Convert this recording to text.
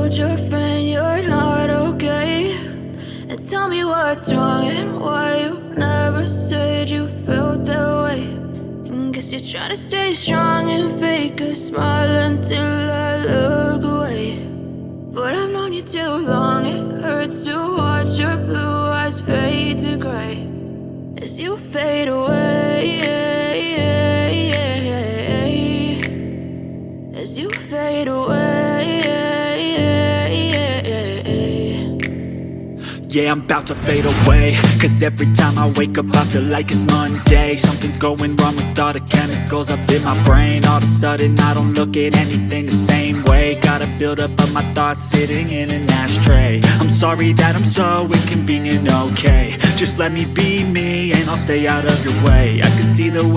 told your friend you're not okay, and tell me what's wrong and why you never said you felt that way. And guess you're trying to stay strong and fake a smile until I look away. But I've known you too long, it hurts to watch your blue eyes fade to gray as you fade away, as you fade away. Yeah, I'm about to fade away, cause every time I wake up I feel like it's Monday. Something's going wrong with all the chemicals up in my brain. All of a sudden I don't look at anything the same way. Got a build up of my thoughts sitting in an ashtray. I'm sorry that I'm so inconvenient, okay. Just let me be me and I'll stay out of your way. I can see the way